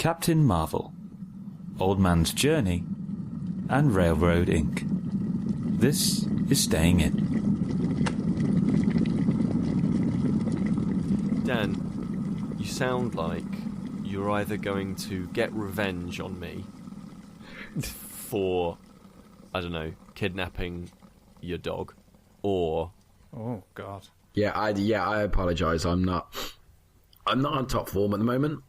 Captain Marvel, Old Man's Journey, and Railroad Inc. This is Staying In. Dan, you sound like you're either going to get revenge on me for, I don't know, kidnapping your dog, or... Oh, God. Yeah, I apologise. I'm not on top form at the moment.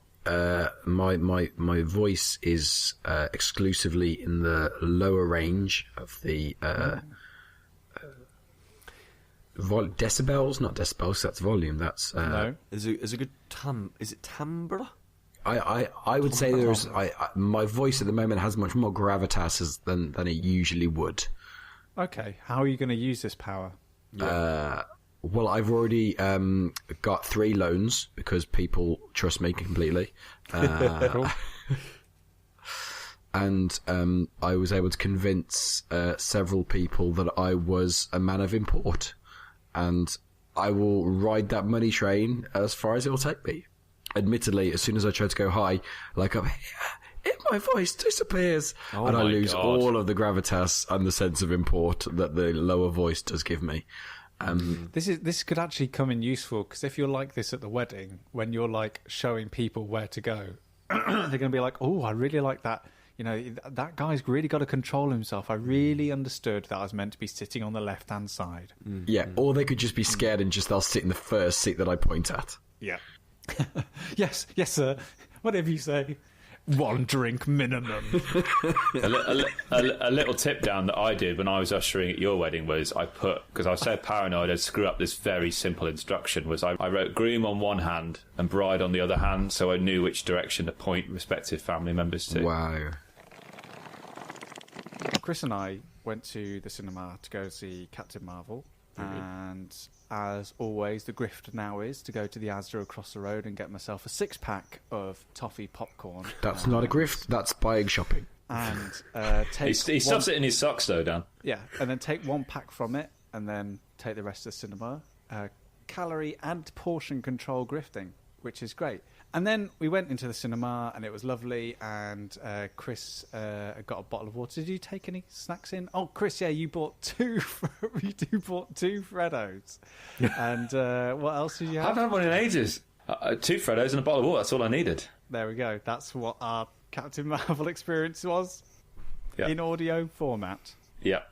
My voice is exclusively in the lower range of the decibels, not decibels. That's volume. That's no. Is a good is it timbre? I would say there's my voice at the moment has much more gravitas than it usually would. Okay, how are you going to use this power? Well, I've already got 3 loans because people trust me completely. Cool. And I was able to convince several people that I was a man of import. And I will ride that money train as far as it will take me. Admittedly, as soon as I try to go high, like I'm here, my voice disappears. And I lose all of the gravitas and the sense of import that the lower voice does give me. This could actually come in useful, because if you're like this at the wedding, when you're like showing people where to go, they're going to be like, oh, I really like that. You know, that guy's really got to control himself. I really understood that I was meant to be sitting on the left-hand side. Yeah, or they could just be scared and they'll sit in the first seat that I point at. Yeah. Yes, sir. Whatever you say. 1 drink minimum. A little tip down that I did when I was ushering at your wedding was because I was so paranoid I'd screw up this very simple instruction, was I wrote groom on one hand and bride on the other hand, so I knew which direction to point respective family members to. Wow. Kris and I went to the cinema to go see Captain Marvel, and as always, the grift now is to go to the Asda across the road and get myself a 6-pack of toffee popcorn. That's not a grift, that's buying shopping. And take he stuffs it in his socks though, Dan. Yeah, and then take 1 pack from it, and then take the rest to the cinema. Calorie and portion control grifting, which is great. And then we went into the cinema, and it was lovely, and Kris got a bottle of water. Did you take any snacks in? Oh, Kris, yeah, you bought 2 Freddos. And what else did you have? I haven't had one in ages. 2 Freddos and a bottle of water, that's all I needed. There we go. That's what our Captain Marvel experience was in audio format. Yeah.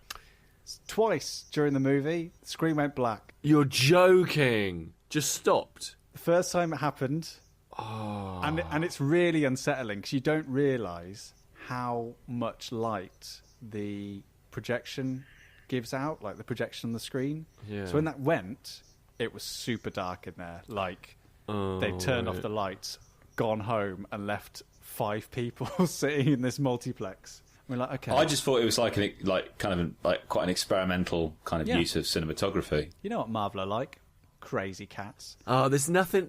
Twice during the movie, the screen went black. You're joking. Just stopped. The first time it happened... Oh. And it's really unsettling, because you don't realise how much light the projection gives out, like the projection on the screen. Yeah. So when that went, it was super dark in there. Like, they turned off the lights, gone home, and left 5 people sitting in this multiplex. We're like, okay. I just thought it was quite an experimental kind of use of cinematography. You know what Marvel are like? Crazy cats. Oh, there's nothing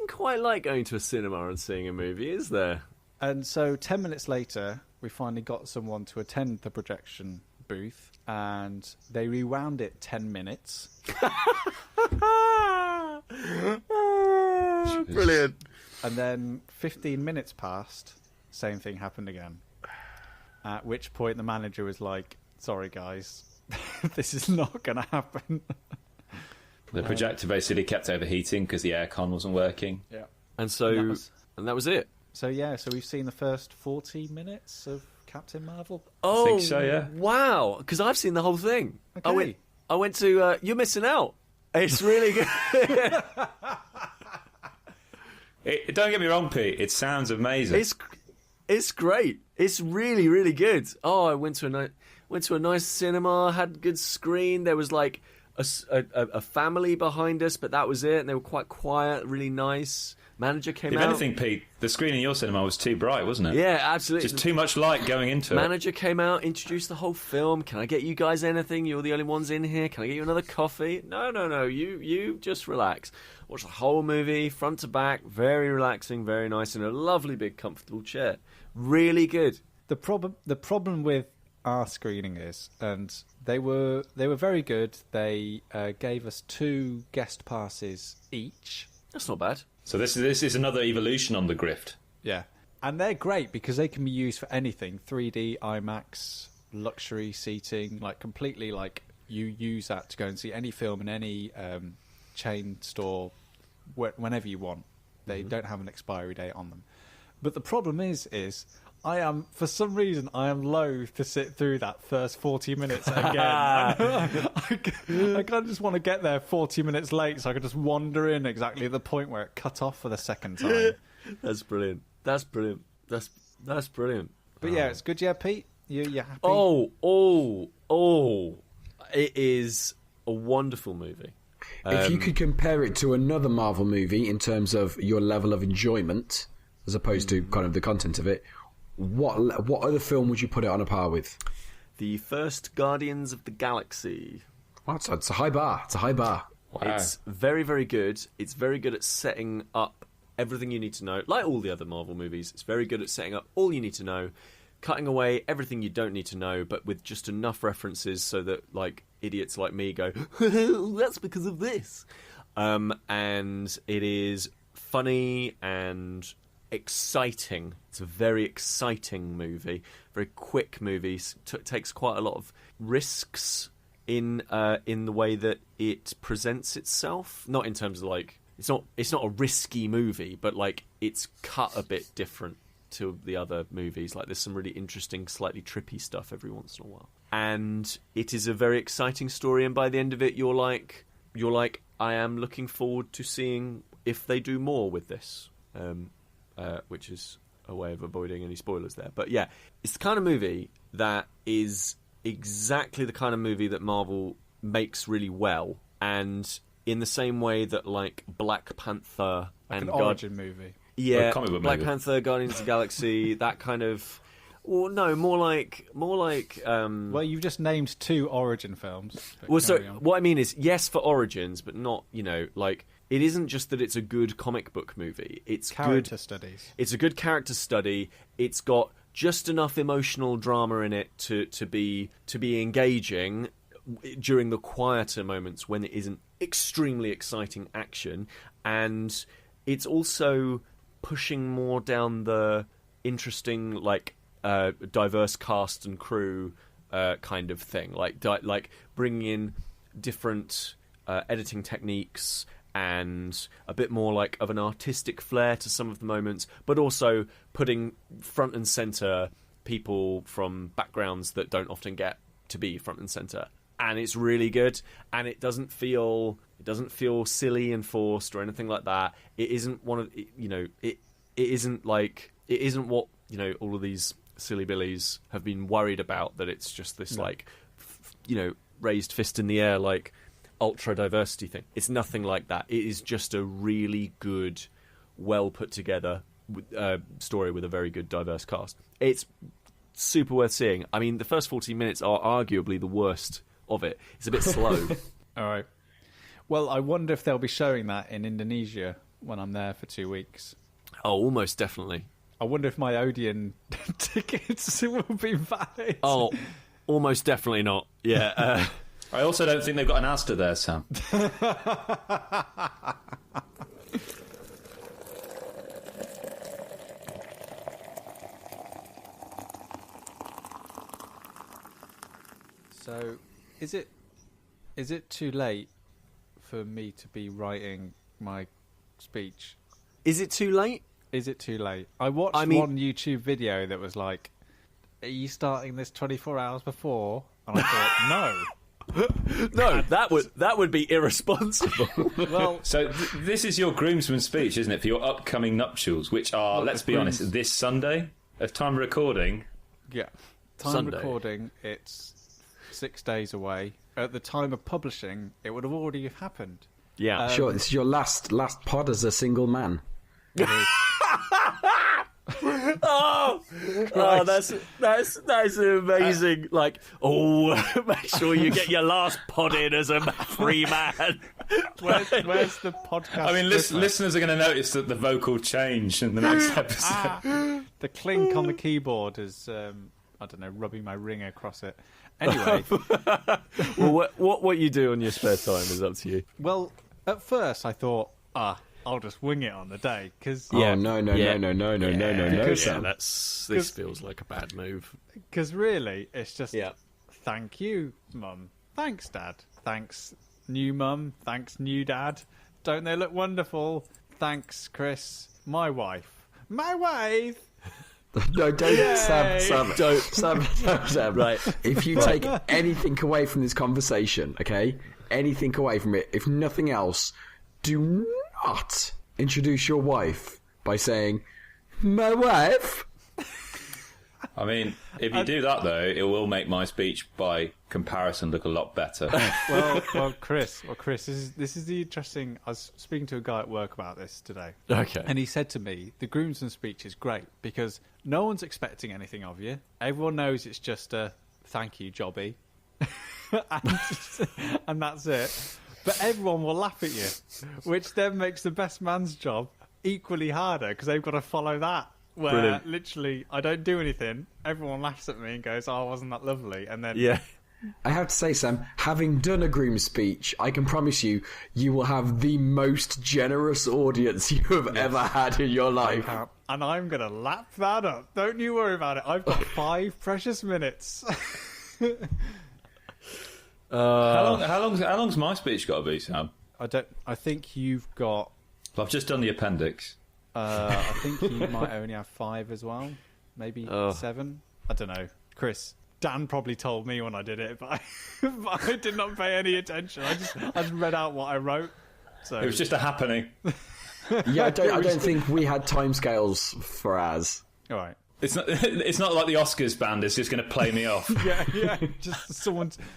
quite like going to a cinema and seeing a movie, is there? And so 10 minutes later, we finally got someone to attend the projection booth, and they rewound it 10 minutes. Brilliant. And then 15 minutes passed, same thing happened again. At which point the manager was like, sorry guys, this is not going to happen. The projector basically kept overheating because the aircon wasn't working. Yeah. And so, that was it. So we've seen the first 40 minutes of Captain Marvel. Oh, I think so, yeah. Wow, because I've seen the whole thing. Okay. I went to, you're missing out. It's really good. Don't get me wrong, Pete, it sounds amazing. It's great. It's really, really good. Oh, I went to a nice cinema, had a good screen. There was like a family behind us, but that was it. And they were quite quiet, really nice. Manager came out. If anything, Pete, the screen in your cinema was too bright, wasn't it? Yeah, absolutely. Just too much light going into it. Manager came out, introduced the whole film. Can I get you guys anything? You're the only ones in here. Can I get you another coffee? No. You just relax. Watch the whole movie, front to back. Very relaxing, very nice, in a lovely big comfortable chair. Really good. The problem with our screening is, and they were very good. They gave us 2 guest passes each. That's not bad. So this is another evolution on the grift. Yeah. And they're great because they can be used for anything. 3D, IMAX, luxury seating, like completely like you use that to go and see any film in any chain store whenever you want. They don't have an expiry date on them. But the problem is for some reason, I am loath to sit through that first 40 minutes again. I kind of just want to get there 40 minutes late so I could just wander in exactly at the point where it cut off for the second time. That's brilliant. That's brilliant. That's brilliant. But yeah, it's good. Yeah, Pete, you happy? Oh! It is a wonderful movie. If you could compare it to another Marvel movie in terms of your level of enjoyment, as opposed to kind of the content of it, what other film would you put it on a par with? The first Guardians of the Galaxy. Well, it's a high bar. It's a high bar. Wow. It's very, very good. It's very good at setting up everything you need to know. Like all the other Marvel movies, it's very good at setting up all you need to know, cutting away everything you don't need to know, but with just enough references so that, like, idiots like me go, that's because of this. And it is funny and exciting. It's a very exciting movie, very quick movie. Takes quite a lot of risks in the way that it presents itself. Not in terms of like it's not a risky movie, but like it's cut a bit different to the other movies. Like there's some really interesting, slightly trippy stuff every once in a while, and it is a very exciting story. And by the end of it, you're like, I am looking forward to seeing if they do more with this. Which is a way of avoiding any spoilers there. But yeah, it's the kind of movie that is exactly the kind of movie that Marvel makes really well. And in the same way that, like, Black Panther like and an origin movie. Yeah, comic book Black movie. Panther, Guardians of the Galaxy, that kind of... Well, no, more like... Well, you've just named 2 origin films. Well, so what I mean is, yes, for origins, but not, like... It isn't just that it's a good comic book movie. It's character studies. It's a good character study. It's got just enough emotional drama in it to be engaging during the quieter moments when it isn't extremely exciting action. And it's also pushing more down the interesting, like, diverse cast and crew kind of thing. Like bringing in different editing techniques and a bit more like of an artistic flair to some of the moments, but also putting front and center people from backgrounds that don't often get to be front and center. And it's really good, and it doesn't feel silly and forced or anything like that. It isn't one of it isn't what all of these silly billies have been worried about, that it's just this raised fist in the air like ultra diversity thing. It's nothing like that. It is just a really good, well put together story with a very good diverse cast. It's super worth seeing. I mean, the first 40 minutes are arguably the worst of it. It's a bit slow. All right. Well, I wonder if they'll be showing that in Indonesia when I'm there for 2 weeks. Oh, almost definitely. I wonder if my Odeon tickets will be valid. Oh, almost definitely not. Yeah. I also don't think they've got an Asda there, Sam. So, is it too late for me to be writing my speech? Is it too late? Is it too late? I watched one YouTube video that was like, "Are you starting this 24 hours before?" And I thought, no. No, that would be irresponsible. Well, so this is your groomsman speech, isn't it, for your upcoming nuptials, which are, let's be honest, this Sunday? At time of recording? Yeah. Time Sunday. recording, it's 6 days away. At the time of publishing, it would have already happened. Yeah. Sure, this is your last pod as a single man. That's amazing. Make sure you get your last pod in as a free man. Where's the podcast? I mean, listeners are going to notice that the vocal change in the next episode. The clink on the keyboard is, I don't know, rubbing my ring across it. Anyway. Well, what you do on your spare time is up to you. Well, at first I thought, I'll I'll just wing it on the day because Yeah. No, Sam. This feels like a bad move. Because really, it's just Yeah. thank you, Mum. Thanks, Dad. Thanks, new Mum. Thanks, new Dad. Don't they look wonderful? Thanks, Kris. My wife. My wife. No, don't, Sam. Right. If you take anything away from this conversation, okay, anything away from it, if nothing else, do not introduce your wife by saying, my wife. I mean, if you do that though, it will make my speech by comparison look a lot better. Well, Kris, this is the interesting. I was speaking to a guy at work about this today. Okay. And he said to me, the groomsman speech is great because no one's expecting anything of you. Everyone knows it's just a thank you, jobby. and that's it. But everyone will laugh at you, which then makes the best man's job equally harder because they've got to follow that. Where Brilliant. literally I don't do anything, everyone laughs at me and goes, "Oh, wasn't that lovely?" And then Yeah. I have to say, Sam, having done a groom speech, I can promise you, you will have the most generous audience you have ever had in your life. and I'm gonna lap that up. Don't you worry about it. I've got 5 precious minutes. How long's my speech got to be, Sam? I think you've got. I've just done the appendix. I think you might only have 5 as well, maybe 7. I don't know, Kris. Dan probably told me when I did it, but I did not pay any attention. I just read out what I wrote. So It was just a happening. Yeah, I don't think we had timescales for ours. all right. It's not like the Oscars band is just going to play me off. Yeah. Just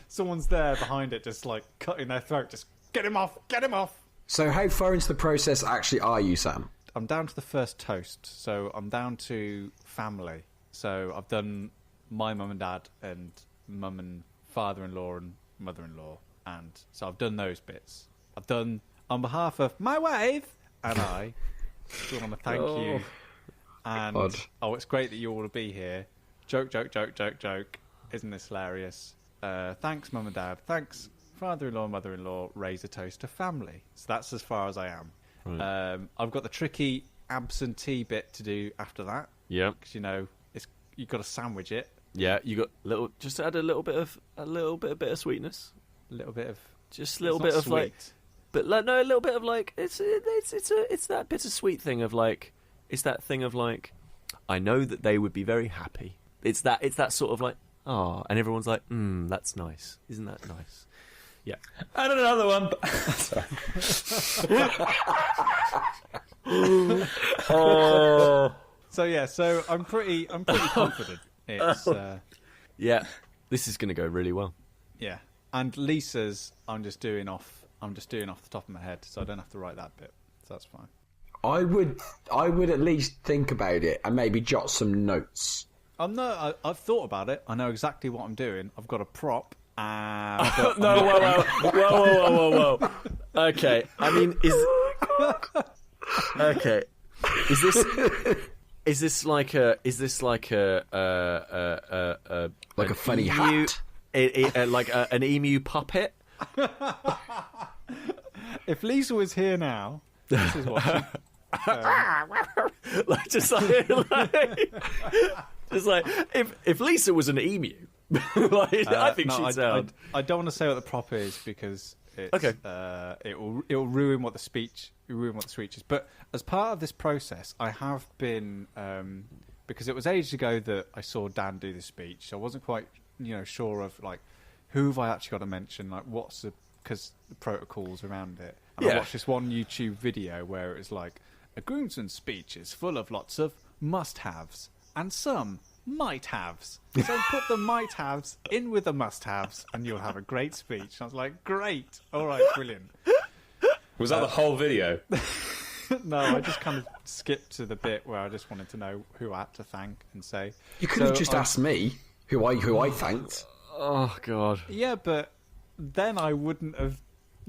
someone's there behind it, just like cutting their throat. Just get him off. So how far into the process actually are you, Sam? I'm down to the first toast, so I'm down to family. So I've done my mum and dad and mum and father-in-law and mother-in-law, and so I've done those bits. I've done on behalf of my wife and I. Want to thank you. And Odd. it's great that you all will be here. Joke. Isn't this hilarious? Thanks, mum and dad. Thanks, father-in-law and mother-in-law. Raise a toast to family. So that's as far as I am. Right. I've got the tricky absentee bit to do after that. Yeah. Because you've got to sandwich it. Yeah. You got just add a little bit of bitter sweetness. A little bit of just a little bit of sweet. like, but like no, a little bit of like it's that bittersweet thing of like it's that thing of like I know that they would be very happy. It's that sort of like and everyone's like that's nice, isn't that nice? Yeah. And another one. Sorry. So I'm pretty confident. It's yeah. This is going to go really well. yeah. And Lisa's I'm just doing off the top of my head, so I don't have to write that bit. So that's fine. I would at least think about it and maybe jot some notes. I've thought about it. I know exactly what I'm doing. I've got a prop. Whoa. Okay. I mean, okay. Is this like a funny emu, hat? like an emu puppet? If Lisa was here now, this is what just like if Lisa was an emu, I think she'd sound. I don't want to say what the prop is because it's, okay. It will ruin what the speech is. But as part of this process, I have been because it was ages ago that I saw Dan do the speech. So I wasn't quite sure of like who have I actually got to mention, like what's because the protocols around it. And I watched this one YouTube video where it was like a groomsman's speech is full of lots of must-haves and some might-haves. So put the might-haves in with the must-haves and you'll have a great speech. And I was like, great. All right, brilliant. Was that the whole video? No, I just kind of skipped to the bit where I just wanted to know who I had to thank and say. You could have just asked me who I thanked. Oh, God. Yeah, but then I wouldn't have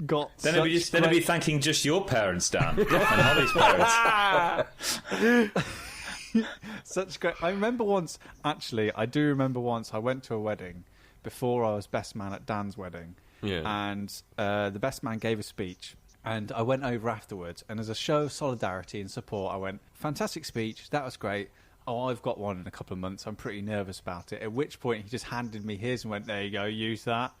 got Then it'd be thanking just your parents, Dan, and Holly's parents. Such great. I remember once, actually, I went to a wedding before I was best man at Dan's wedding. Yeah. And the best man gave a speech And I went over afterwards, and as a show of solidarity and support, I went, fantastic speech, that was great. Oh, I've got one in a couple of months. I'm pretty nervous about it. At which point he just handed me his and went, there you go, use that.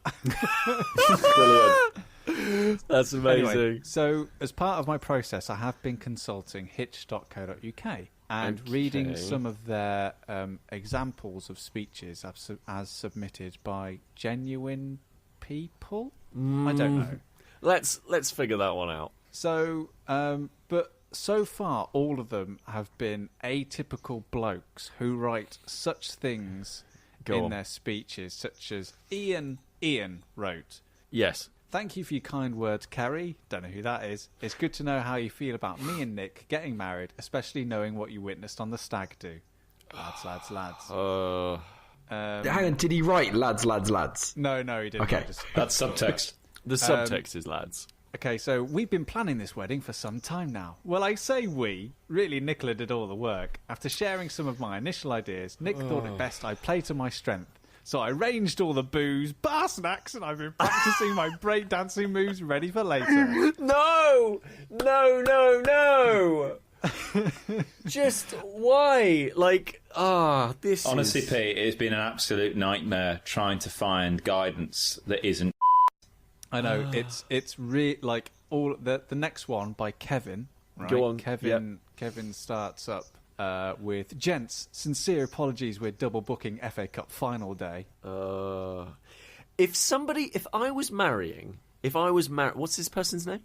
Brilliant. That's amazing. Anyway, so as part of my process, I have been consulting hitch.co.uk and reading some of their examples of speeches as submitted by genuine people. I don't know. Let's figure that one out. So, but so far, all of them have been atypical blokes who write such things in their speeches, such as Ian wrote. Yes. Thank you for your kind words, Kerry. Don't know who that is. It's good to know how you feel about me and Nick getting married, especially knowing what you witnessed on the stag do. Lads. Hang on, did he write lads? No, he didn't. Okay. That's subtext. The subtext is lads. Okay, so we've been planning this wedding for some time now. Well, I say we. Really, Nicola did all the work. After sharing some of my initial ideas, Nick thought it best I play to my strength. So I arranged all the booze, bar snacks, and I've been practicing my breakdancing moves ready for later. No! Just why? This Honestly, is... Pete, it's been an absolute nightmare trying to find guidance that isn't. I know, it's really like all the next one by Kevin. Right? Go on. Kevin starts up with, gents, sincere apologies, we're double booking FA Cup final day. If I was marrying, what's this person's name?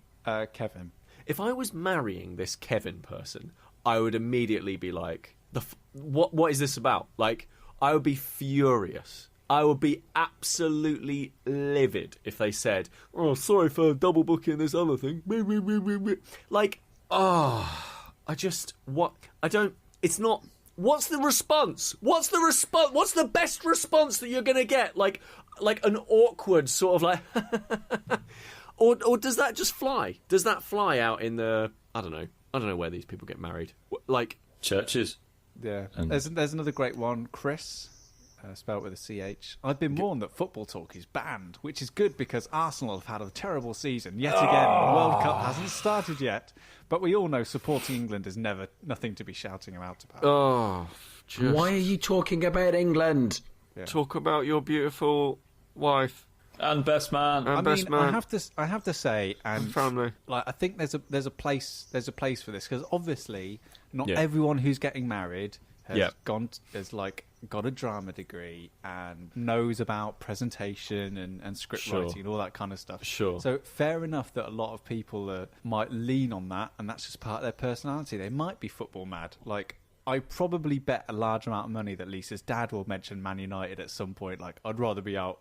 Kevin. If I was marrying this Kevin person, I would immediately be like, what is this about? Like, I would be furious. I would be absolutely livid if they said, oh, sorry for double booking this other thing. Like, it's not, what's the response? What's the best response that you're going to get? Like an awkward sort of like, or does that just fly? Does that fly out in the, I don't know where these people get married. Like, Churches. Yeah. There's another great one, Kris. Spelled with a CH. I've been warned that football talk is banned, which is good because Arsenal have had a terrible season. Yet again, the World Cup hasn't started yet. But we all know supporting England is nothing to be shouting about. Why are you talking about England? Yeah. Talk about your beautiful wife. And best man. I have to say, and family. Like, I think there's a place for this because obviously not everyone who's getting married has got a drama degree and knows about presentation and script writing and all that kind of stuff. Sure. So fair enough that a lot of people might lean on that, and that's just part of their personality. They might be football mad. Like, I probably bet a large amount of money that Lisa's dad will mention Man United at some point. Like, I'd rather be out,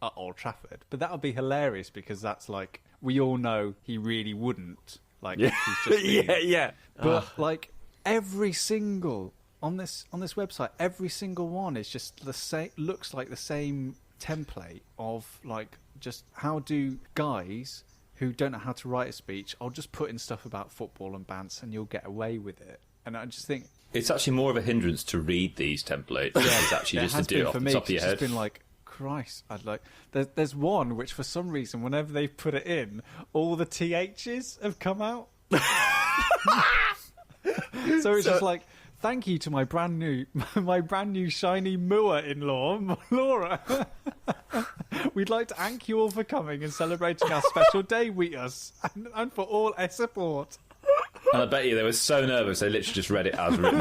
at Old Trafford. But that would be hilarious because that's like, we all know he really wouldn't. Like, he's just being... But like, every single... On this website, every single one is just the same. Looks like the same template of like, just how do guys who don't know how to write a speech? I'll just put in stuff about football and bants, and you'll get away with it. And I just think it's actually more of a hindrance to read these templates. It's actually just to do it off the top of your head. It's been like, Christ, There's one which for some reason, whenever they put it in, all the THs have come out. So it's just like. Thank you to my brand new shiny Moa-in-law, Laura. We'd like to thank you all for coming and celebrating our special day with us, and for all our support. And I bet you they were so nervous they literally just read it as written.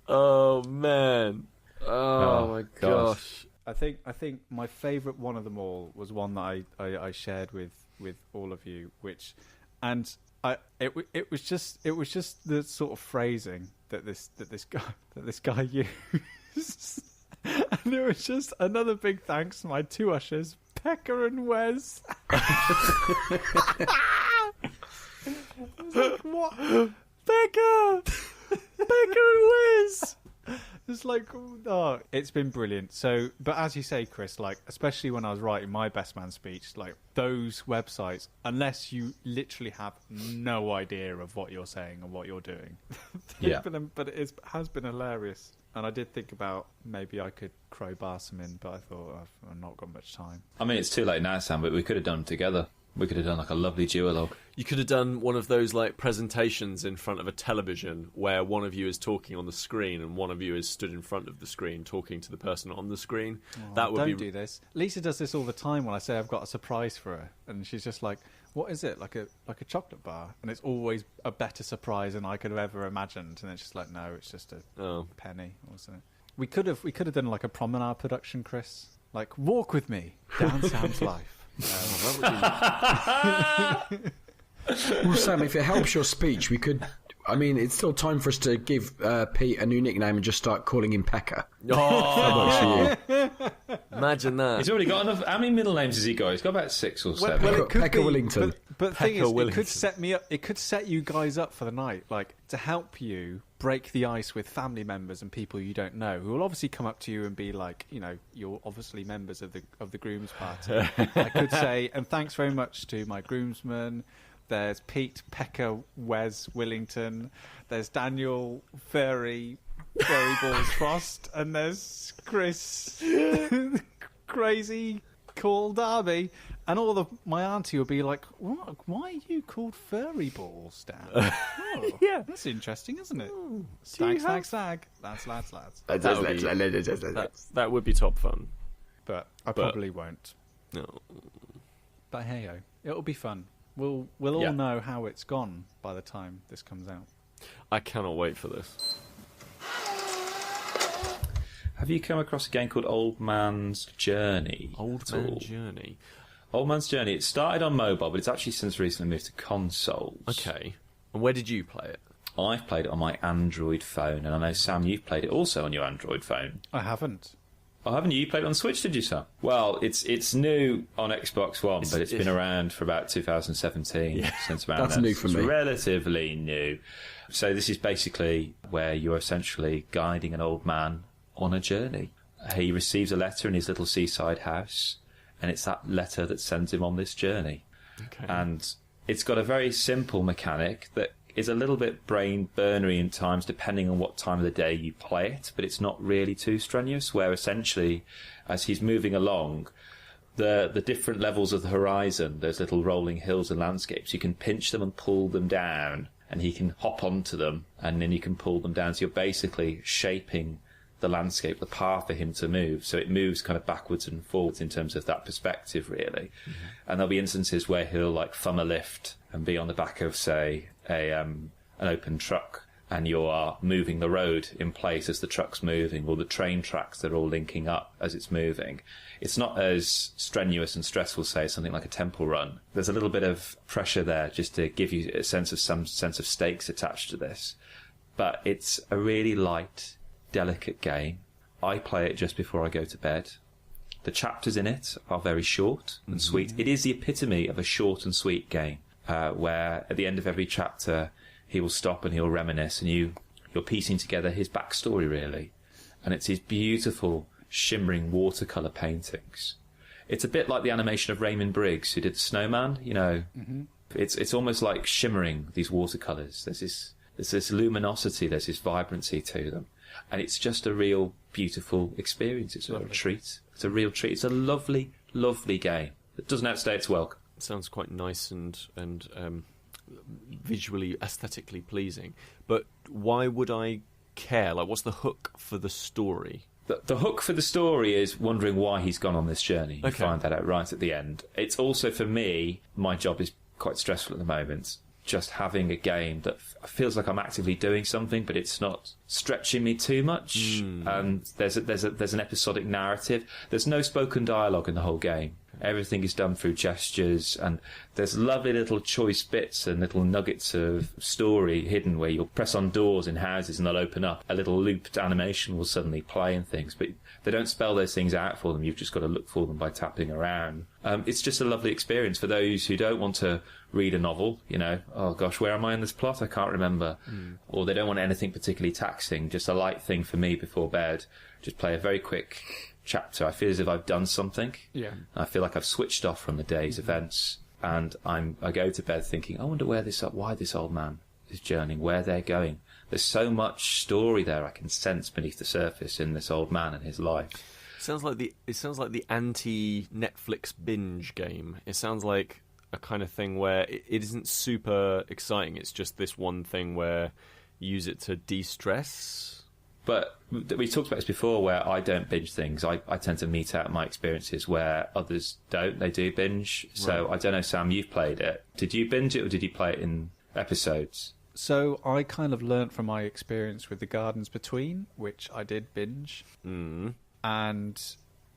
Oh man! Oh my gosh! I think my favourite one of them all was one that I shared with all of you, It was just the sort of phrasing that this guy used, and it was just another big thanks to my two ushers, Pekka and Wes. I was like, what? Pekka and Wes. It's like, oh, it's been brilliant. So, but as you say, Kris, like, especially when I was writing my best man speech, like, those websites, unless you literally have no idea of what you're saying and what you're doing, but it has been hilarious. And I did think about maybe I could crowbar some in, but I thought I've not got much time. I mean, it's too late now, Sam, but we could have done them together. We could have done like a lovely duologue. You could have done one of those like presentations in front of a television where one of you is talking on the screen and one of you is stood in front of the screen talking to the person on the screen. Don't do this. Lisa does this all the time when I say I've got a surprise for her, and she's just like, "What is it? Like a chocolate bar?" And it's always a better surprise than I could have ever imagined. And it's just like, no, it's just a penny or something. We could have done like a promenade production, Kris. Like, walk with me down Sam's life. Well, Sam, if it helps your speech, we could. I mean, it's still time for us to give Pete a new nickname and just start calling him Pecker. Oh, imagine that. He's already got enough. How many middle names has he got? He's got about 6 or 7. Well, it could Pecker be, Willington. But the thing is, Willington. it could set me up. It could set you guys up for the night, like to help you break the ice with family members and people you don't know, who will obviously come up to you and be like, you know, you're obviously members of the groom's party. I could say, and thanks very much to my groomsman. There's Pete Pecker Wes Willington. There's Daniel Furry Balls Frost, and there's Kris Crazy Call Darby. And my auntie will be like, "What? Why are you called Furry Balls, Dad?" Oh, Yeah. that's interesting, isn't it? you Stag, have- stag. Lads. That would be top fun. But I probably won't. No. But hey-ho, it'll be fun. We'll all know how it's gone by the time this comes out. I cannot wait for this. Have you come across a game called Old Man's Journey? Old at all? Man Journey. Old Man's Journey. It started on mobile, but it's actually since recently moved to consoles. Okay. And where did you play it? I've played it on my Android phone, and I know, Sam, you've played it also on your Android phone. I haven't. Oh, haven't you? You played it on Switch, did you, Sam? Well, it's new on Xbox One, but it's been around for about 2017. Since around That's then. new for It's me. relatively new. So this is basically where you're essentially guiding an old man on a journey. He receives a letter in his little seaside house, and it's that letter that sends him on this journey. Okay. And it's got a very simple mechanic that is a little bit brain burnery in times depending on what time of the day you play it, but it's not really too strenuous, where essentially as he's moving along, the different levels of the horizon, those little rolling hills and landscapes, you can pinch them and pull them down, and he can hop onto them and then you can pull them down. So you're basically shaping the landscape, the path for him to move. So it moves kind of backwards and forwards in terms of that perspective, really. Mm-hmm. And there'll be instances where he'll like thumb a lift and be on the back of, say, an open truck, and you are moving the road in place as the truck's moving, or the train tracks that are all linking up as it's moving. It's not as strenuous and stressful, say, something like a temple run. There's a little bit of pressure there just to give you some sense of stakes attached to this. But it's a really light, delicate game. I play it just before I go to bed. The chapters in it are very short and sweet. It is the epitome of a short and sweet game, where at the end of every chapter he will stop and he'll reminisce, and you're piecing together his backstory, really. And it's his beautiful shimmering watercolour paintings. It's a bit like the animation of Raymond Briggs, who did The Snowman, you know. Mm-hmm. It's almost like shimmering these watercolours. There's this luminosity, there's this vibrancy to them. And it's just a real beautiful experience. It's a real treat. It's a real treat. It's a lovely, lovely game that doesn't outstay its welcome. It sounds quite nice and visually, aesthetically pleasing. But why would I care? Like, what's the hook for the story? The hook for the story is wondering why he's gone on this journey. You find that out right at the end. It's also, for me, my job is quite stressful at the moment. Just having a game that feels like I'm actively doing something, but it's not stretching me too much. And there's an episodic narrative. There's no spoken dialogue in the whole game. Everything is done through gestures, and there's lovely little choice bits and little nuggets of story hidden where you'll press on doors in houses and they'll open up. A little looped animation will suddenly play and things, but they don't spell those things out for them. You've just got to look for them by tapping around. It's just a lovely experience for those who don't want to read a novel, you know, oh gosh, where am I in this plot? I can't remember. Or they don't want anything particularly taxing, just a light thing for me before bed. Just play a very quick chapter. I feel as if I've done something. Yeah. I feel like I've switched off from the day's events, and I go to bed thinking, I wonder why this old man is journeying, where they're going. there's so much story there I can sense beneath the surface in this old man and his life. It sounds like the anti-Netflix binge game. It sounds like a kind of thing where it isn't super exciting. It's just this one thing where you use it to de-stress. But we talked about this before, where I don't binge things. I tend to mete out my experiences where others don't. They do binge. So I don't know, Sam, you've played it. Did you binge it or did you play it in episodes? So I kind of learnt from my experience with The Gardens Between, which I did binge. And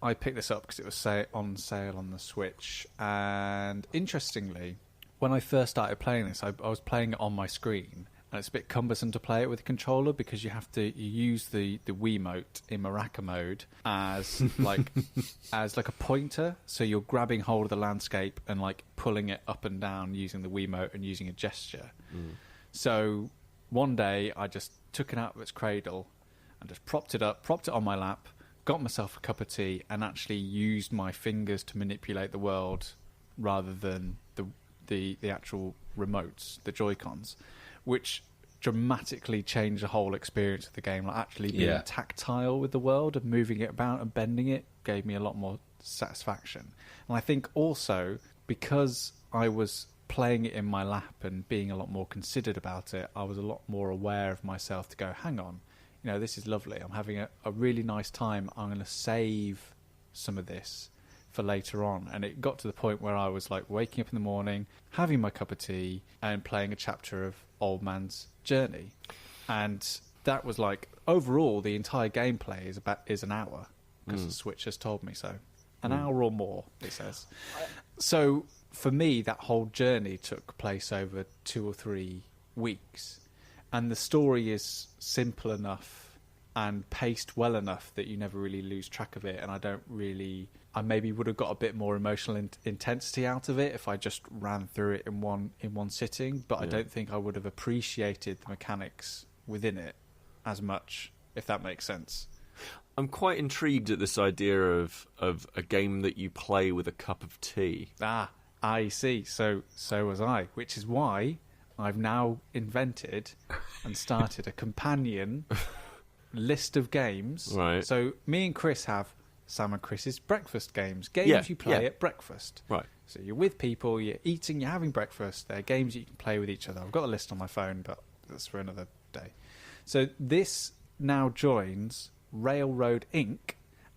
I picked this up because it was on sale on the Switch. And interestingly, when I first started playing this, I was playing it on my screen. And it's a bit cumbersome to play it with a controller because you use the Wiimote in Maraca mode as like a pointer. So you're grabbing hold of the landscape and like pulling it up and down using the Wiimote and using a gesture. So one day I just took it out of its cradle and just propped it on my lap, got myself a cup of tea, and actually used my fingers to manipulate the world rather than the actual remotes, the Joy-Cons, which dramatically changed the whole experience of the game. Like actually being tactile with the world and moving it about and bending it gave me a lot more satisfaction. And I think also because I was playing it in my lap and being a lot more considered about it, I was a lot more aware of myself to go, hang on, this is lovely. I'm having a really nice time. I'm going to save some of this for later on. And it got to the point where I was like waking up in the morning, having my cup of tea and playing a chapter of Old Man's Journey. And that was like, overall, the entire gameplay is an hour because the Switch has told me so. An hour or more, it says. So for me, that whole journey took place over 2 or 3 weeks. And the story is simple enough and paced well enough that you never really lose track of it. And I maybe would have got a bit more emotional intensity out of it if I just ran through it in one sitting. But I don't think I would have appreciated the mechanics within it as much, if that makes sense. I'm quite intrigued at this idea of a game that you play with a cup of tea. I see. So was I, which is why I've now invented and started a companion list of games. Right. So me and Kris have Sam and Chris's breakfast games. Games you play at breakfast. Right. So you're with people, you're eating, you're having breakfast. They're games you can play with each other. I've got a list on my phone, but that's for another day. So this now joins Railroad Inc.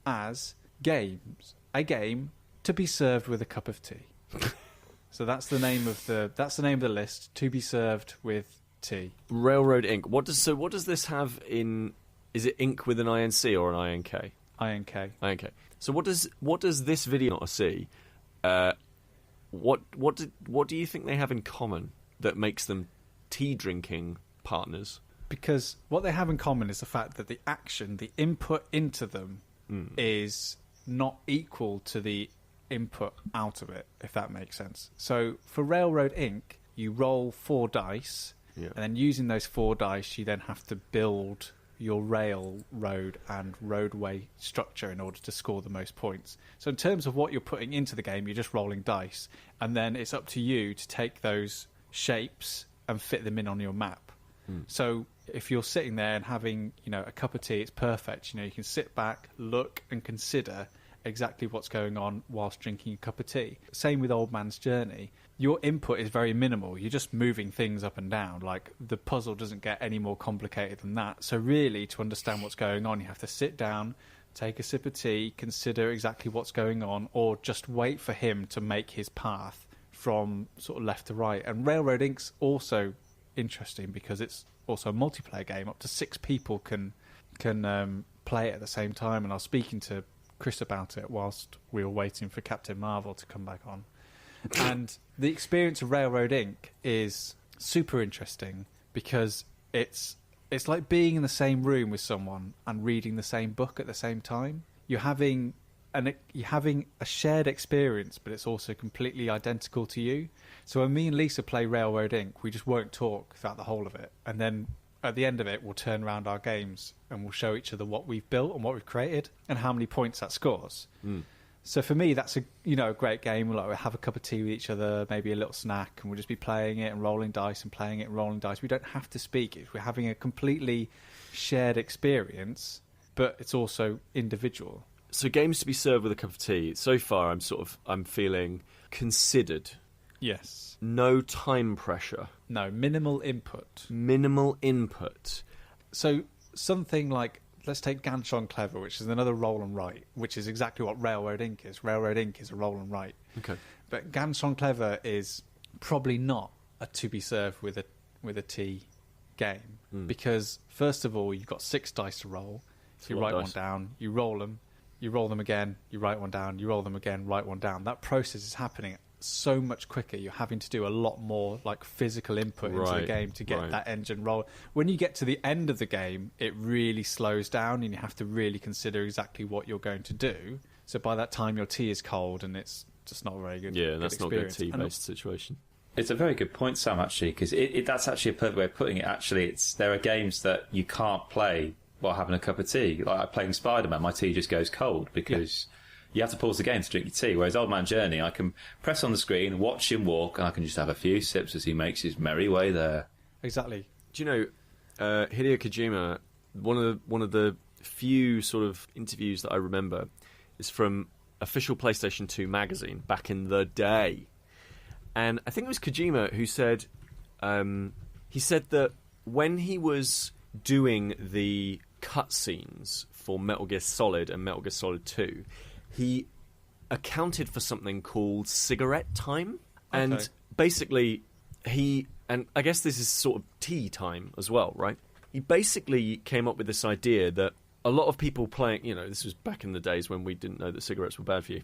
as a game to be served with a cup of tea. So that's the name of the list, to be served with tea. Railroad Inc. What does this have in? Is it Inc. with an INC or an INK? INK. INK. So what does this video not see? What do you think they have in common that makes them tea drinking partners? Because what they have in common is the fact that the action, the input into them, is not equal to the input out of it, if that makes sense. So for Railroad Inc., you roll 4 dice, and then using those 4 dice, you then have to build your railroad and roadway structure in order to score the most points. So in terms of what you're putting into the game, you're just rolling dice, and then it's up to you to take those shapes and fit them in on your map. So if you're sitting there and having, a cup of tea, it's perfect. You can sit back, look, and consider exactly what's going on whilst drinking a cup of tea. Same with Old Man's Journey. Your input is very minimal. You're just moving things up and down. Like, the puzzle doesn't get any more complicated than that. So really, to understand what's going on, you have to sit down, take a sip of tea, consider exactly what's going on, or just wait for him to make his path from sort of left to right. And Railroad Inc.'s also interesting because it's also a multiplayer game. Up to 6 people can play it at the same time. And I was speaking to Kris about it whilst we were waiting for Captain Marvel to come back on. And the experience of Railroad Inc. is super interesting because it's like being in the same room with someone and reading the same book at the same time. You're having a shared experience, but it's also completely identical to you. So when me and Lisa play Railroad Inc., we just won't talk throughout the whole of it. And then at the end of it, we'll turn around our games and we'll show each other what we've built and what we've created and how many points that scores. So for me, that's a great game. Like, we'll have a cup of tea with each other, maybe a little snack, and we'll just be playing it and rolling dice and playing it and rolling dice. We don't have to speak. We're having a completely shared experience, but it's also individual. So games to be served with a cup of tea. So far, I'm feeling considered. Yes. No time pressure. No, minimal input. Minimal input. So something like, let's take Ganshon Clever, which is another roll and write, which is exactly what Railroad Ink is. Railroad Ink is a roll and write. Okay. But Ganshon Clever is probably not a to be served with a tea game, because first of all, you've got 6 dice to roll. So you write one down, you roll them again, you write one down, you roll them again, write one down. That process is happening so much quicker. You're having to do a lot more like physical input into the game to get that engine roll. When you get to the end of the game, it really slows down and you have to really consider exactly what you're going to do. So by that time your tea is cold and it's just not very good. Yeah, that's not a good experience. tea-based situation. It's a very good point, Sam, actually, because that's actually a perfect way of putting it. Actually, there are games that you can't play while having a cup of tea. Like playing Spider-Man, my tea just goes cold because you have to pause the game to drink your tea. Whereas Old Man Journey, I can press on the screen, watch him walk, and I can just have a few sips as he makes his merry way there. Exactly. Do you know, Hideo Kojima, one of the few sort of interviews that I remember is from Official PlayStation 2 magazine back in the day. And I think it was Kojima who said, that when he was doing the cutscenes for Metal Gear Solid and Metal Gear Solid 2, he accounted for something called cigarette time. Okay. And basically, and I guess this is sort of tea time as well, right? He basically came up with this idea that a lot of people playing, this was back in the days when we didn't know that cigarettes were bad for you.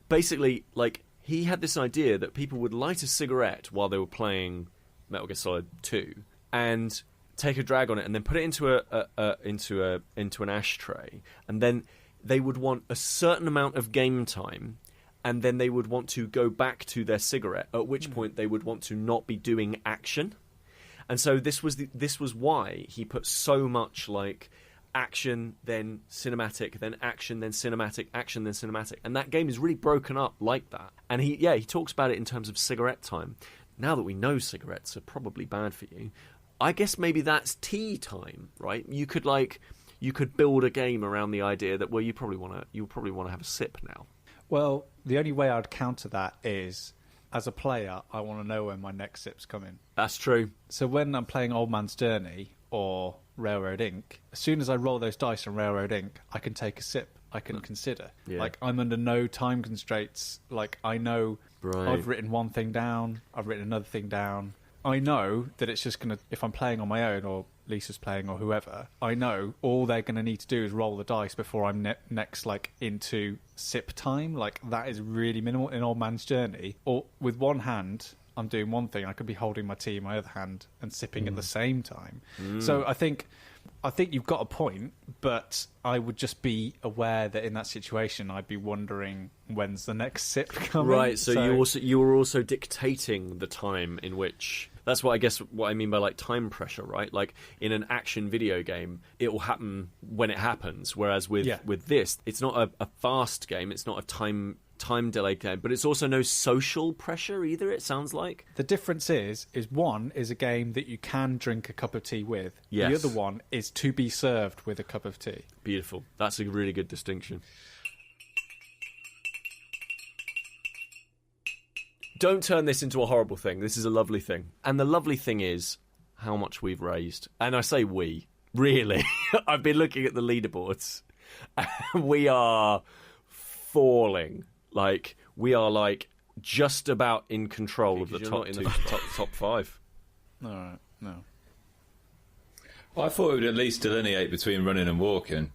Basically, like, he had this idea that people would light a cigarette while they were playing Metal Gear Solid 2 and take a drag on it and then put it into an ashtray, and then they would want a certain amount of game time, and then they would want to go back to their cigarette, at which point they would want to not be doing action. And so this was why he put so much like action, then cinematic, then action, then cinematic, action, then cinematic. And that game is really broken up like that. And he talks about it in terms of cigarette time. Now that we know cigarettes are probably bad for you, I guess maybe that's tea time, right? You could build a game around the idea that, well, you probably want to have a sip now. Well, the only way I'd counter that is, as a player, I want to know when my next sip's coming. That's true. So when I'm playing Old Man's Journey or Railroad Ink, as soon as I roll those dice on Railroad Ink, I can take a sip. I can consider. Yeah. Like, I'm under no time constraints. Like, I know I've written one thing down, I've written another thing down. I know that it's just going to, if I'm playing on my own or Lisa's playing or whoever, I know all they're going to need to do is roll the dice before I'm next, like, into sip time. Like, that is really minimal in Old Man's Journey. Or with one hand, I'm doing one thing, I could be holding my tea in my other hand and sipping at the same time. So I think you've got a point, but I would just be aware that in that situation I'd be wondering when's the next sip coming. Right, so you were also dictating the time in which. That's what I mean by like time pressure, right? Like in an action video game, it will happen when it happens. Whereas with this, it's not a fast game. It's not a time delay game, but it's also no social pressure either, it sounds like. The difference is one is a game that you can drink a cup of tea with. Yes. The other one is to be served with a cup of tea. Beautiful. That's a really good distinction. Don't turn this into a horrible thing. This is a lovely thing. And the lovely thing is how much we've raised. And I say we, really. I've been looking at the leaderboards. And we are falling. Like, we are like just about in control of the top 5. All right, no. Well, I thought it would at least delineate between running and walking.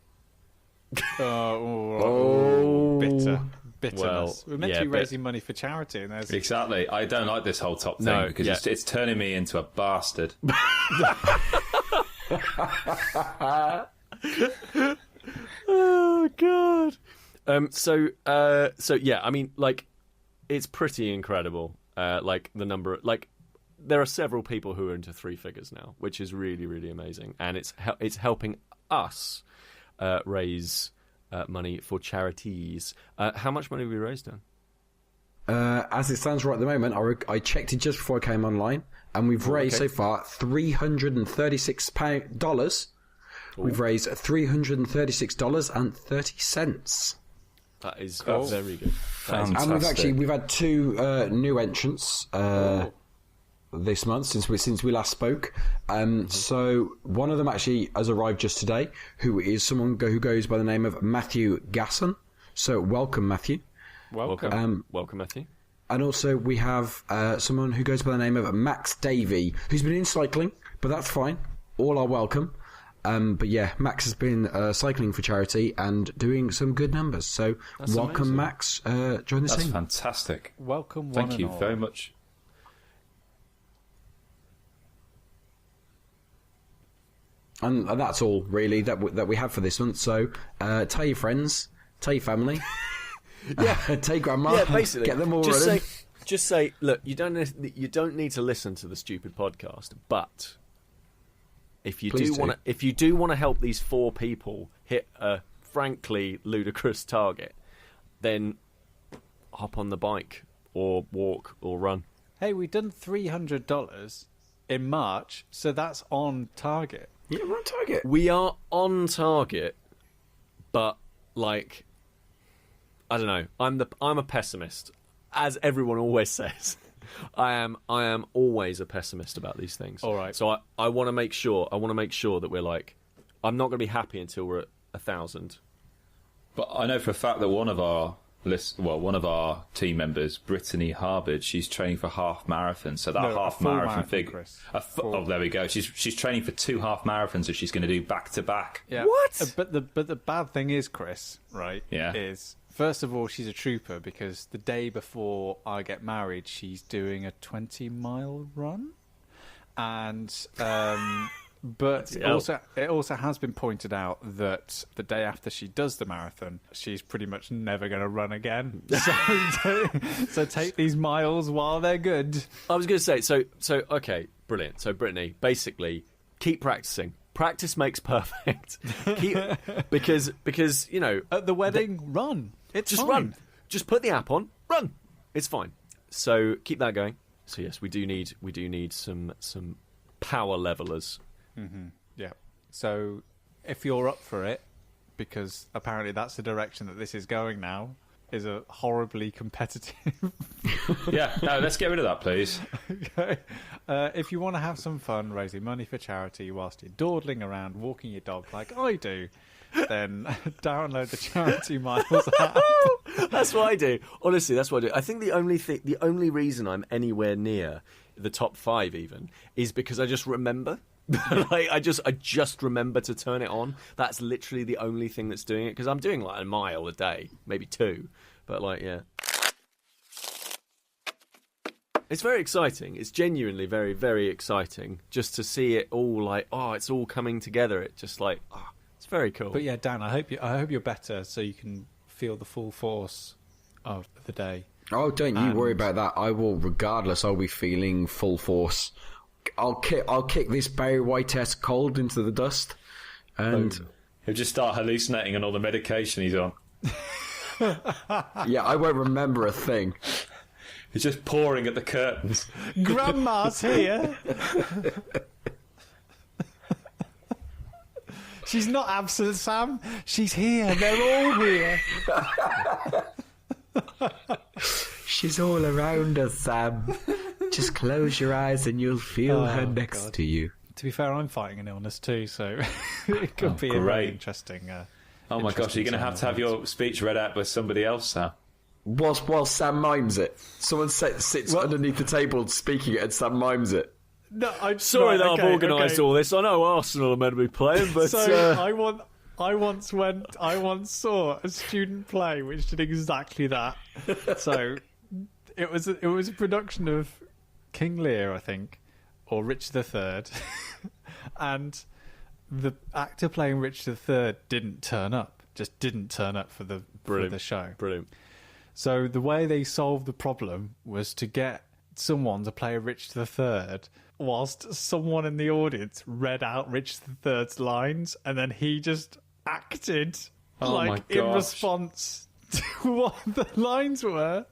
Bitterness. Well, we're meant to be raising money for charity, and there's exactly. I don't like this whole top thing because it's turning me into a bastard. Oh God. So yeah, I mean, like, it's pretty incredible. Like the number, like, there are several people who are into 3 figures now, which is really, really amazing, and it's helping us raise money for charities. How much money have we raised, Dan? As it stands right at the moment, I checked it just before I came online, and we've raised so far $336. We've raised $336.30. That is very good. Fantastic. And we've had 2 new entrants this month since we last spoke. So one of them actually has arrived just today, who is someone who goes by the name of Matthew Gasson. So welcome, Matthew. Welcome, Matthew. And also we have someone who goes by the name of Max Davey, who's been in cycling, but that's fine. All are welcome. But yeah, Max has been cycling for charity and doing some good numbers. So That's welcome, amazing. Max. Join the That's team. fantastic. Welcome, one Thank and you all. very much. And that's all really that we have for this month. So tell your friends, tell your family, tell your grandma, Yeah, basically, get them all just running. just say, look, you don't need to listen to the stupid podcast, but if you Please do want to help these 4 people hit a frankly ludicrous target, then hop on the bike or walk or run. Hey, we've done $300 in March, so that's on target. Yeah, we're on target. We are on target, but like, I don't know. I'm a pessimist, as everyone always says. I am always a pessimist about these things. All right. So I want to make sure that we're like, I'm not going to be happy until we're at 1,000. But I know for a fact that one of our team members, Brittany Harbord, she's training for half marathon. So that No, a half full marathon marathon, figure. Chris. Oh, there we go. She's training for 2 half marathons that she's going to do back to back. Yeah. What? But the bad thing is, Chris, right? Yeah. Is first of all, she's a trooper because the day before I get married, she's doing a 20-mile run, and but hell. it also has been pointed out that the day after she does the marathon, she's pretty much never going to run again. So take these miles while they're good. I was going to say, so okay, brilliant. So Brittany, basically, keep practicing. Practice makes perfect. because you know, At the wedding, run. It's just fine. run. Just put the app on, run. It's fine. So keep that going. So yes, we do need some power levelers. Yeah. So if you're up for it, because apparently that's the direction that this is going now, is a horribly competitive. Yeah, no, let's get rid of that, please. Okay. If you want to have some fun raising money for charity whilst you're dawdling around walking your dog like I do, then download the Charity Miles app. That's what I do. Honestly, that's what I do. I think the only reason I'm anywhere near the top 5 even is because I just remember. Like I just remember to turn it on. That's literally the only thing that's doing it, because I'm doing like a mile a day, maybe 2, but like, yeah. It's very exciting. It's genuinely very, very exciting just to see it all like, it's all coming together. It just like, it's very cool. But yeah, Dan, I hope you're better so you can feel the full force of the day. Oh, don't you worry about that. I will, regardless. I'll be feeling full force. I'll kick this Barry White-esque cold into the dust, and He'll just start hallucinating on all the medication he's on. yeah, I won't remember a thing. He's just pouring at the curtains. Grandma's here. She's not absent, Sam. She's here. They're all here. She's all around us, Sam. Just close your eyes and you'll feel her next to you. To be fair, I'm fighting an illness too, so it could be a very great. interesting. Oh my gosh, you're going to have your speech read out by somebody else, Sam. While Sam mimes it. Someone sits underneath the table speaking it and Sam mimes it. No, I'm sorry that I've organised all this. I know Arsenal are meant to be playing, but So I once saw a student play which did exactly that. So it was a production of King Lear, I think, or Richard III, and the actor playing Richard III didn't turn up. Just didn't turn up for the show. brilliant. So the way they solved the problem was to get someone to play Richard III whilst someone in the audience read out Richard III's lines, and then he just acted Oh my like in gosh. response to what the lines were.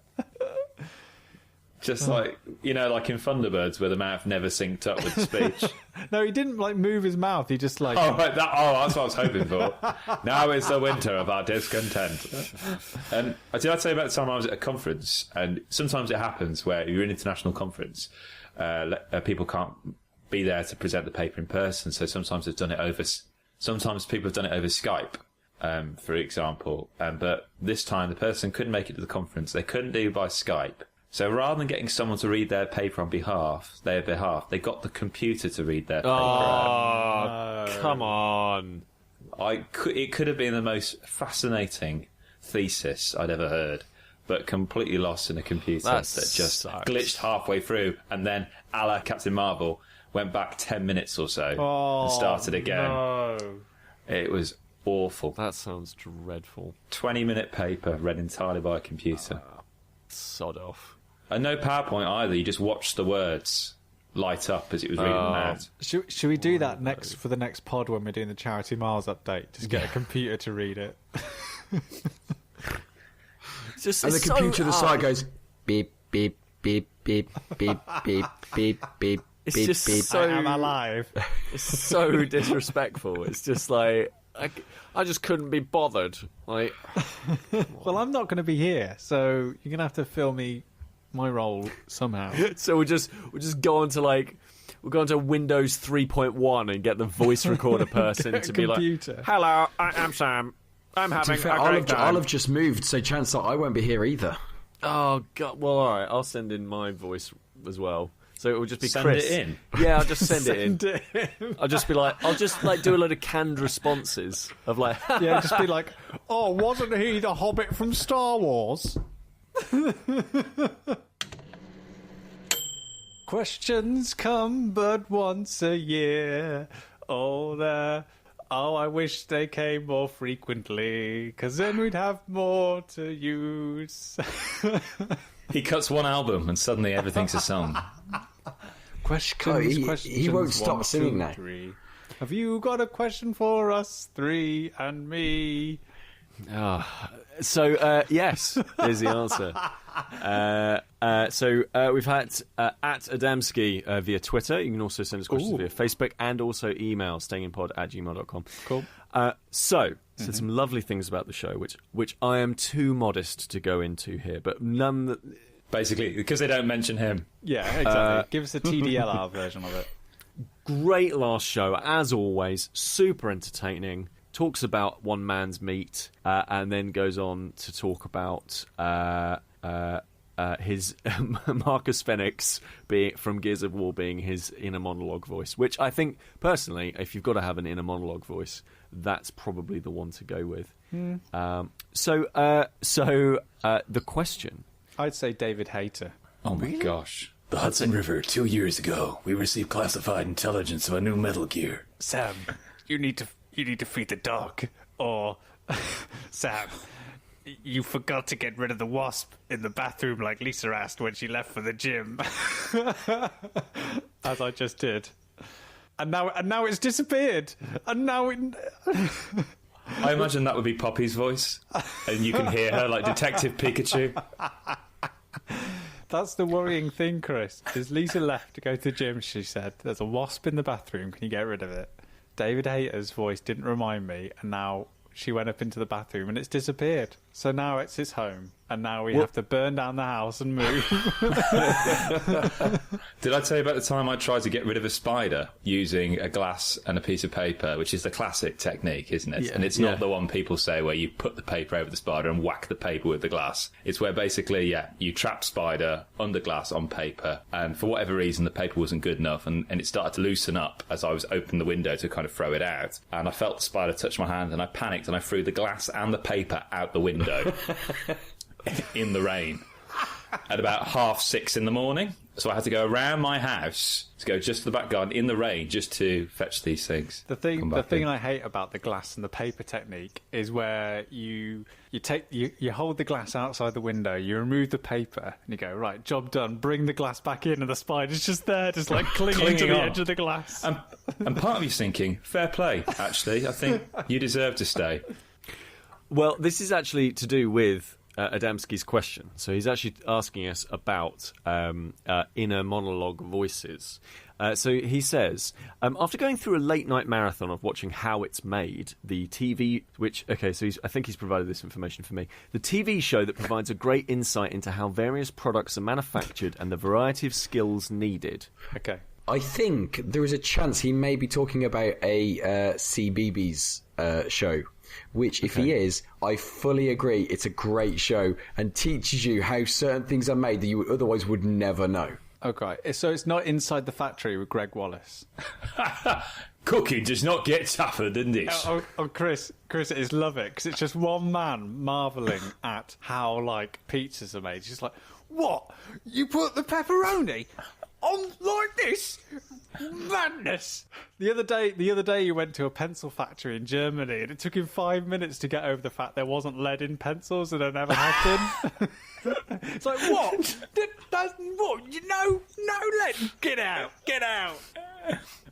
Just like, like in Thunderbirds where the mouth never synced up with speech. No, he didn't like move his mouth. He just like. That's what I was hoping for. Now is the winter of our discontent. And did I tell you about the time I was at a conference? And sometimes it happens where you're in an international conference, people can't be there to present the paper in person. So sometimes they've done it over. Sometimes people have done it over Skype, for example. But this time the person couldn't make it to the conference. They couldn't do it by Skype. So rather than getting someone to read their paper on their behalf, they got the computer to read their paper out. Oh, come on. It could have been the most fascinating thesis I'd ever heard, but completely lost in a computer that just sucks. Glitched halfway through, and then, a la Captain Marvel, went back 10 minutes or so and started again. No. It was awful. That sounds dreadful. 20-minute paper read entirely by a computer. Sod off. And no PowerPoint either. You just watched the words light up as it was reading them out. Should we do that for the next pod when we're doing the Charity Miles update? Just get a computer to read it. It's just, And the it's computer to the so side goes beep, beep, beep, beep, beep, beep, beep, beep, It's beep, just beep. so- I am alive. It's so disrespectful. It's just like I just couldn't be bothered. Like, Well, I'm not going to be here, so you're going to have to fill me my role somehow. so we'll just go on to we'll go into Windows 3.1 and get the voice recorder person Get a to be like, computer. "Hello, I am Sam. I'm To having be fair, a I'll great time." have just moved, so chances are I won't be here either. Oh God! Well, all right. I'll send in my voice as well. So it will just be Send Kris. it in? Yeah, I'll just send it in. Send it in. I'll just be like, do a load of canned responses of like, Yeah, just be like, oh, wasn't he the Hobbit from Star Wars? Questions come but once a year. Oh, I wish they came more frequently, because then we'd have more to use. He cuts one album and suddenly everything's a song. Questions, he questions. won't stop 1, singing 2, now. 3. Have you got a question for us three and me? So yes is the answer. So we've had at Adamski via Twitter. You can also send us questions via Facebook and also email stayinpod@gmail.com. Cool. So some lovely things about the show, which I am too modest to go into here, but none. Basically, because they don't mention him. Yeah, exactly. Give us a TDLR version of it. Great last show, as always. Super entertaining. Talks about one man's meat, and then goes on to talk about his Marcus Fenix from Gears of War being his inner monologue voice, which I think, personally, if you've got to have an inner monologue voice, that's probably the one to go with. So the question... I'd say David Hayter. Oh my gosh. The Hudson River, 2 years ago, we received classified intelligence of a new Metal Gear. Sam, you need to feed the dog. Or, Sam, you forgot to get rid of the wasp in the bathroom like Lisa asked when she left for the gym. As I just did. And now it's disappeared. And now it... I imagine that would be Poppy's voice, and you can hear her like Detective Pikachu. That's the worrying thing, Chris. Is Lisa left to go to the gym, she said, there's a wasp in the bathroom, can you get rid of it? David Hayter's voice didn't remind me, and now she went up into the bathroom and it's disappeared. So now it's his home, and now we have to burn down the house and move. Did I tell you about the time I tried to get rid of a spider using a glass and a piece of paper, which is the classic technique, isn't it? Yeah. And it's not the one people say where you put the paper over the spider and whack the paper with the glass. It's where basically, you trap spider under glass on paper, and for whatever reason the paper wasn't good enough, and it started to loosen up as I was opening the window to kind of throw it out. And I felt the spider touch my hand, and I panicked and I threw the glass and the paper out the window in the rain at about 6:30 in the morning. So I had to go around my house to go just to the back garden in the rain just to fetch these things. The thing I hate about the glass and the paper technique is where you hold the glass outside the window, you remove the paper, and you go, right, job done, bring the glass back in, and the spider's just there, just like clinging to the on. edge of the glass. And part of you's thinking, fair play, actually. I think you deserve to stay. Well, this is actually to do with Adamski's question. So he's actually asking us about inner monologue voices. So he says, after going through a late-night marathon of watching How It's Made, the TV... I think he's provided this information for me. The TV show that provides a great insight into how various products are manufactured and the variety of skills needed. Okay. I think there is a chance he may be talking about a CBeebies show, which, if he is, I fully agree. It's a great show and teaches you how certain things are made that you otherwise would never know. Okay, so it's not Inside the Factory with Greg Wallace. Cooking does not get tougher than this. Chris, I love it because it's just one man marvelling at how pizzas are made. He's just like, what? You put the pepperoni on like this? Madness! The other day, you went to a pencil factory in Germany, and it took him 5 minutes to get over the fact there wasn't lead in pencils, and there never had been. It's like, what? What? No lead. Get out.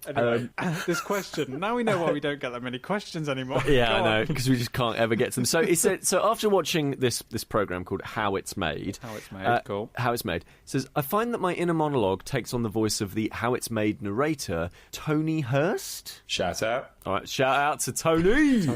Anyway, this question. Now we know why we don't get that many questions anymore. Yeah, I know, because we just can't ever get to them. So he said, after watching this program called How It's Made, cool. How It's Made, says, I find that my inner monologue takes on the voice of the How It's Made narrator, Tony Hurst. Shout out. All right, shout out to Tony.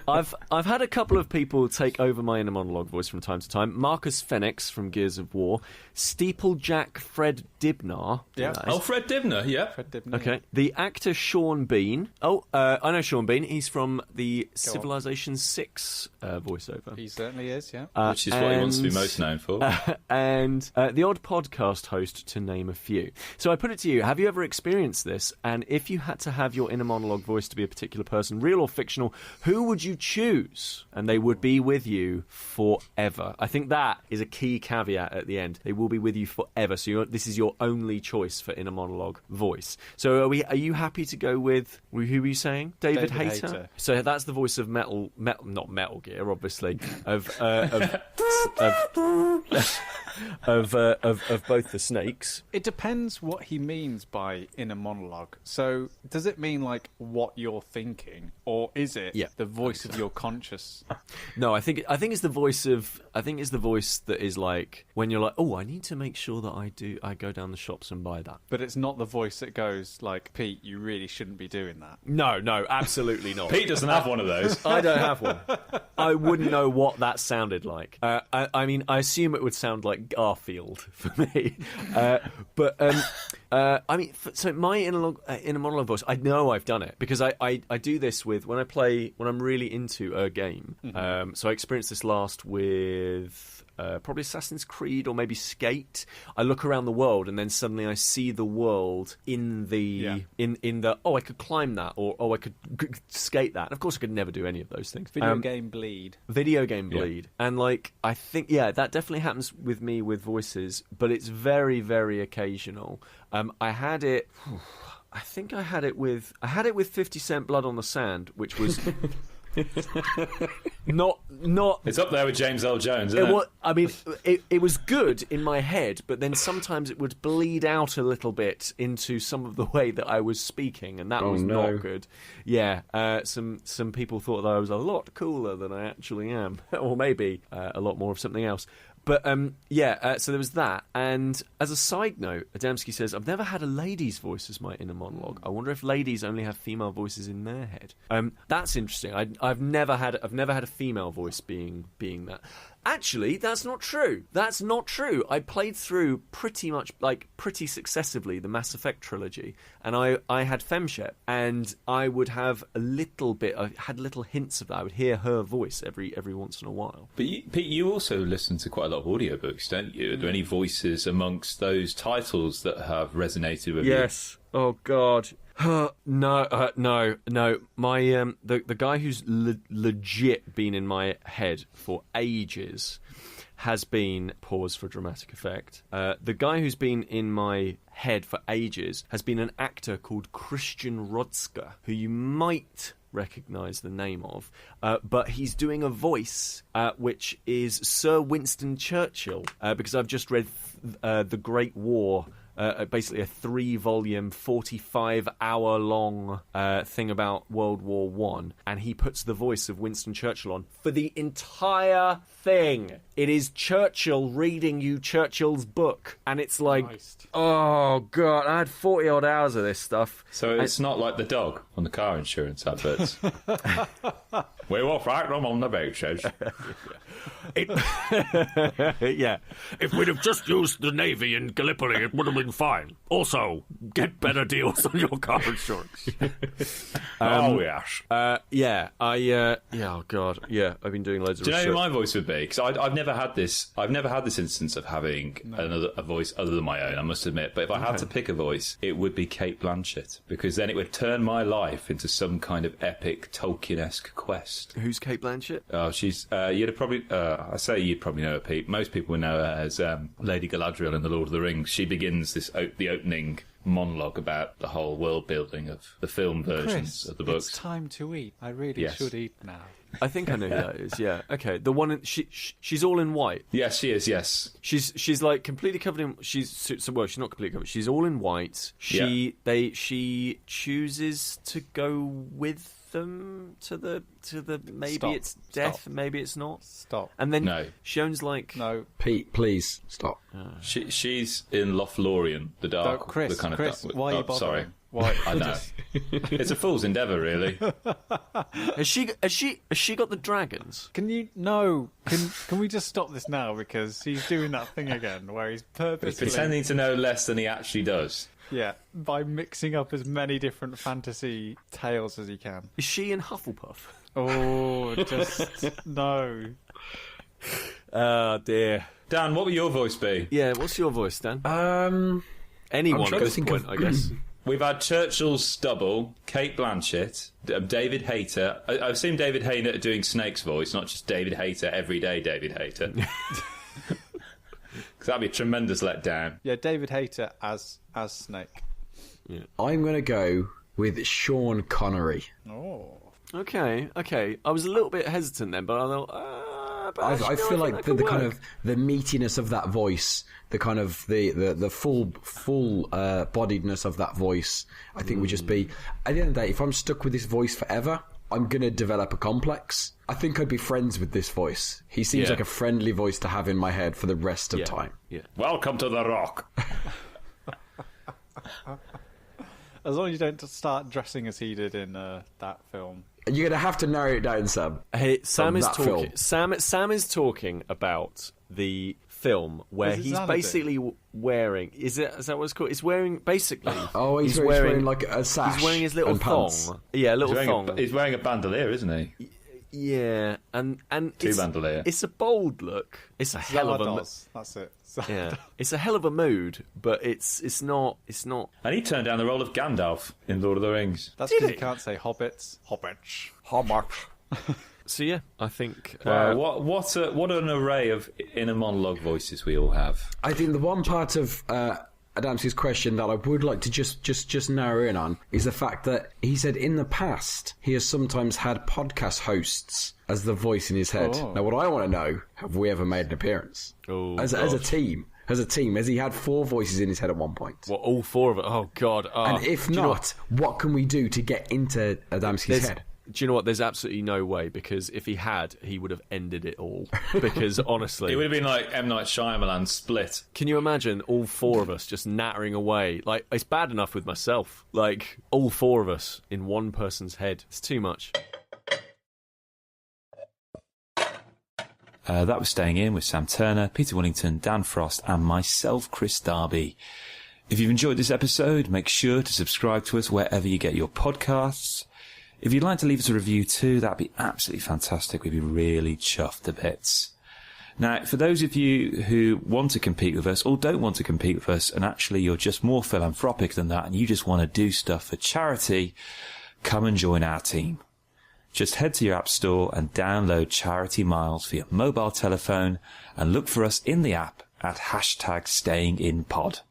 I've had a couple of people take over my inner monologue voice from time to time. Marcus Fenix from Gears of War, Steeplejack Fred Dibnar. Yeah. Oh, Fred Dibner, yeah. Okay. The actor Sean Bean. I know Sean Bean. He's from the Civilization 6 voiceover. He certainly is, yeah. Which is what he wants to be most known for. And the odd podcast host, to name a few. So I put it to you, have you ever experienced this? And if you had to have your inner monologue voice to be a particular person, real or fictional, who would you choose? And they would be with you forever. I think that is a key caveat at the end. They will be with you forever. So this is your only choice for inner monologue voice. So are you happy to go with, who were you saying? David Hayter? So that's the voice of not Metal Gear, obviously, of both the snakes. It depends what he means by inner monologue. So does it mean what you're thinking, or is it the voice of your conscious? No, I think it's the voice of. I think it's the voice that is when you're like, oh, I need to make sure that I go down the shops and buy that. But it's not the voice that goes Pete, you really shouldn't be doing that. No, absolutely not. Pete doesn't have one of those. I don't have one. I wouldn't know what that sounded like. I mean, I assume it would sound like Garfield for me. So my inner monologue voice, I know I've done it because I do this with when I'm really into a game. Mm-hmm. So I experienced this last with probably Assassin's Creed or maybe Skate. I look around the world and then suddenly I see the world in the I could climb that or I could skate that. And of course I could never do any of those things. Video game bleed. And I think that definitely happens with me with voices, but it's very, very occasional. I had it with 50 Cent Blood on the Sand, which was not. It's up there with James L. Jones, isn't it? It was good in my head, but then sometimes it would bleed out a little bit into some of the way that I was speaking, and that was not good. Yeah, some people thought that I was a lot cooler than I actually am, or maybe a lot more of something else. But, so there was that. And as a side note, Adamski says, I've never had a lady's voice as my inner monologue. I wonder if ladies only have female voices in their head. That's interesting. I've never had a female voice being that. Actually, that's not true. I played through pretty successively the Mass Effect trilogy, and I had Femshep, and I would have I had little hints of that. I would hear her voice every once in a while. But Pete, you also listen to quite a lot of audiobooks, don't you? Are there any voices amongst those titles that have resonated with you? Yes. Oh, God. No. My the guy who's legit been in my head for ages has been, pause for dramatic effect. The guy who's been in my head for ages has been an actor called Christian Rodska, who you might recognise the name of, but he's doing a voice which is Sir Winston Churchill, because I've just read The Great War basically a 3-volume, 45-hour-long thing about World War One, and he puts the voice of Winston Churchill on for the entire thing. It is Churchill reading you Churchill's book, and it's like, Christ. oh god, I had 40-odd hours of this stuff. So it's not like the dog on the car insurance adverts. We will frighten them on the beaches. Yeah. If we'd have just used the Navy in Gallipoli, it would have been fine. Also, get better deals on your car insurance. Oh, yes. Yeah, oh god, yeah, I've been doing loads of Do you know research. who my voice would be? Because I've never had this. I've never had this instance of having a voice other than my own, I must admit. But if I had to pick a voice, it would be Kate Blanchett, because then it would turn my life into some kind of epic Tolkien-esque quest. Who's Kate Blanchett? Oh, she's. You'd have probably. I say you'd probably know her, Pete. Most people would know her as Lady Galadriel in The Lord of the Rings. She begins the opening monologue about the whole world building of the film versions Chris, of the books. it's time to eat. I really Yes. should eat now. I think I know who that is. Yeah. Okay. The one she's all in white. Yes, she is. Yes. She's like completely covered in. She's not completely covered. She's all in white. She chooses to go with them to the maybe Stop. it's death, Stop. maybe it's not. Stop. And then No. she owns like No. Pete, please stop. She's in Lothlorien, the dark. Don't, Chris, the kind of Chris, dark, why are you oh, bothering? sorry. Why? I know. It's a fool's endeavour, really. has she got the dragons? Can you no? Can we just stop this now, because he's doing that thing again where he's He's purposely pretending to know less than he actually does. by mixing up as many different fantasy tales as he can. Is she in Hufflepuff? Oh, just no. Oh dear. Dan, what would your voice be? Yeah. What's your voice, Dan? I'm Anyone trying at to this think point, of- I guess. We've had Churchill's Stubble, Kate Blanchett, David Hayter. I've seen David Hayter doing Snake's voice, not just David Hayter, everyday David Hayter. Because that'd be a tremendous letdown. Yeah, David Hayter as Snake. going to go with Sean Connery. Oh. Okay. I was a little bit hesitant then, but I thought, I feel like the kind of the meatiness of that voice, the kind of the full bodiedness of that voice, I think would just be, at the end of the day, if I'm stuck with this voice forever, I'm going to develop a complex. I think I'd be friends with this voice. He seems like a friendly voice to have in my head for the rest of time. Yeah. Welcome to the Rock. As long as you don't start dressing as he did in that film. You're going to have to narrow it down, Sam. Hey, Sam From is that talking. film. Sam is talking about the film where Is it he's Xanadu? basically wearing. Is that what it's called? He's wearing basically. Oh, he's wearing like a sash. He's wearing his little and pants. thong. Yeah, a little thong. He's wearing a bandolier, isn't he? Yeah, and it's, bandolier. it's a bold look. It's a hell of a Zardoz, that's it. yeah. It's a hell of a mood, but it's not. And he turned down the role of Gandalf in Lord of the Rings. That's Did because he? you can't say hobbits. Hobbits. So yeah, I think. Wow, what an array of inner monologue voices we all have. I think the one part of Adamski's question that I would like to just narrow in on is the fact that he said in the past he has sometimes had podcast hosts as the voice in his head. Oh. Now, what I want to know, have we ever made an appearance? Oh, as a team? As a team, has he had 4 voices in his head at one point? well, all 4 of it. Oh God! And if not, what can we do to get into Adamski's head? Do you know what? There's absolutely no way, because if he had, he would have ended it all. Because honestly, It would have been like M. Night Shyamalan Split. can you imagine all 4 of us just nattering away? Like, it's bad enough with myself. Like, all 4 of us in one person's head. It's too much. That was Staying In with Sam Turner, Peter Willington, Dan Frost, and myself, Kris Darby. If you've enjoyed this episode, make sure to subscribe to us wherever you get your podcasts. If you'd like to leave us a review too, that'd be absolutely fantastic. We'd be really chuffed to bits. Now, for those of you who want to compete with us or don't want to compete with us, and actually you're just more philanthropic than that and you just want to do stuff for charity, come and join our team. Just head to your app store and download Charity Miles for your mobile telephone and look for us in the app at #StayingInPod.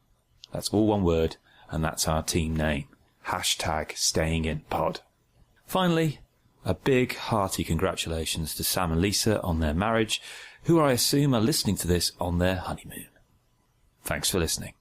That's all one word, and that's our team name. #StayingInPod. Finally, a big hearty congratulations to Sam and Lisa on their marriage, who I assume are listening to this on their honeymoon. Thanks for listening.